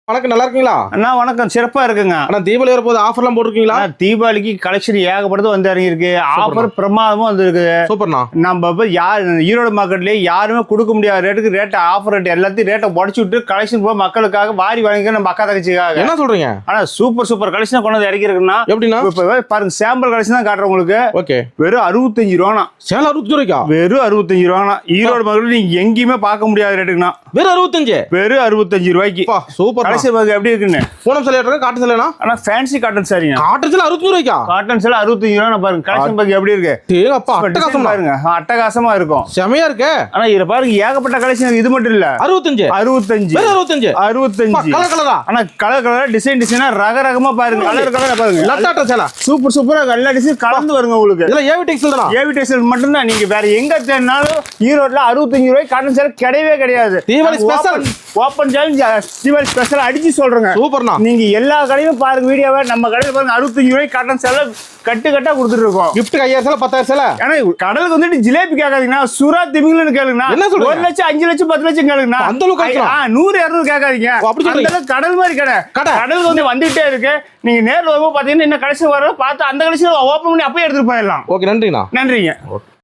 வணக்கம், நல்லா இருக்கீங்களா? அண்ணா வணக்கம், சிறப்பா இருக்குங்க. ஆனா தீபாவளி வரப்போது ஆஃபர்லாம் போட்டிருக்கீங்களா? தீபாவளிக்கு கலெக்ஷன் ஏகப்பட்டது வந்து இறங்கியிருக்கு. ஆஃபர் பிரமாதமும் வந்திருக்கு. சூப்பர்ண்ணா. நம்ம இப்போ ஈரோடு மார்க்கெட்லயே யாருமே கொடுக்க முடியாத ரேட்டுக்கு ஆஃபர் ரேட் எல்லாத்தையும் ரேட்டை உடச்சு விட்டு கலெக்ஷன் போய் மக்களுக்காக வாரி வாங்கிக்க நம்ம அக்கா தங்கச்சிக்காக. என்ன சொல்றீங்க? ஆனா சூப்பர் கலெக்ஷன் கொண்டு வந்து இறக்கி இருக்குன்னா எப்படின்னா இப்போ பாருங்க, சாம்பிள் கலெக்ஷன் தான் காட்டுறேன் உங்களுக்கு. ஓகே, வெறும் 65 ரூபாண்ணா. சேலம் 65 ரூபாய்க்கா? வெறும் 65 ரூபாண்ணா. ஈரோடு மார்க்கெட் நீங்க எங்கேயுமே பார்க்க முடியாத ரேட்டுக்குண்ணா. வெறும் 65? வெறும் 65 ரூபாய்க்கு. சூப்பர். கலெக்ஷன் பாருங்க எப்படி இருக்குன்னு. பூனம் சேலை எடுங்க, காட்டன் சேலைனா? ஆனா ஃபேன்சி காட்டன் சாரிங்க. காட்டன் சேலை 65 ரூபாய்க்கா? காட்டன் சேலை 65 ரூபா. பாருங்க கலெக்ஷன் பாருங்க எப்படி இருக்கு. அப்பா அட்டகாசமா பாருங்க, அட்டகாசமா இருக்கும். செமையா இருக்கு. ஆனா இதுல பாருங்க ஏகப்பட்ட கலெக்ஷன். இது மட்டும் இல்ல, 65 கலர் கலரா? ஆனா கலர் டிசைனா ரகரகமா பாருங்க. கலர் பாருங்க, லட்டாட்ட சேலை சூப்பரா எல்லா டிசைன் கலந்து வருங்க உங்களுக்கு. இதெல்லாம் ஏவி டெக்ஸ்டைல் தானா? ஏவி டெக்ஸ்டைல் மட்டும் தான். நீங்க வேற எங்க தேடினாலும் ஈரோட்ல 65 ரூபாய் காட்டன் சேலை கிடையவே கிடையாது. Deepavali special, open challenge, Deepavali special அடிச்சு சொல்றேங்க. சூப்பர்ண்ணா. நீங்க எல்லா கடையும் பாருங்க வீடியோவை. நம்ம கடையில் பாருங்க 65 ரூபாய் காட்டன் சேலை கட்டா கொடுத்துட்டு இருக்கோம். கிஃப்ட் 5000 சேலை 10000 சேலை. ஆனா கடலுக்கு வந்துட்டு ஜிலேபி கேட்காதீங்கன்னா, சுறா திமிங்கலன்னு கேளுங்கண்ணா. என்ன சொல்றீங்க? 1 லட்சம் 5 லட்சம் 10 லட்சம் கேளுங்கண்ணா. அந்த அளவுக்கு 100 200 கேட்காதீங்க. அப்படி சொல்றீங்க? கடல் மாதிரி கடலுக்கு வந்து வந்துட்டே இருக்கு. நீங்க நேரில் வரும்போது பாத்தீங்கன்னா இன்னும் கடைசி வர பார்த்து அந்த கடைசி ஓப்பன் பண்ணி அப்பயே எடுத்துட்டு போயிடலாம். ஓகே, நன்றிண்ணா. நன்றிங்க.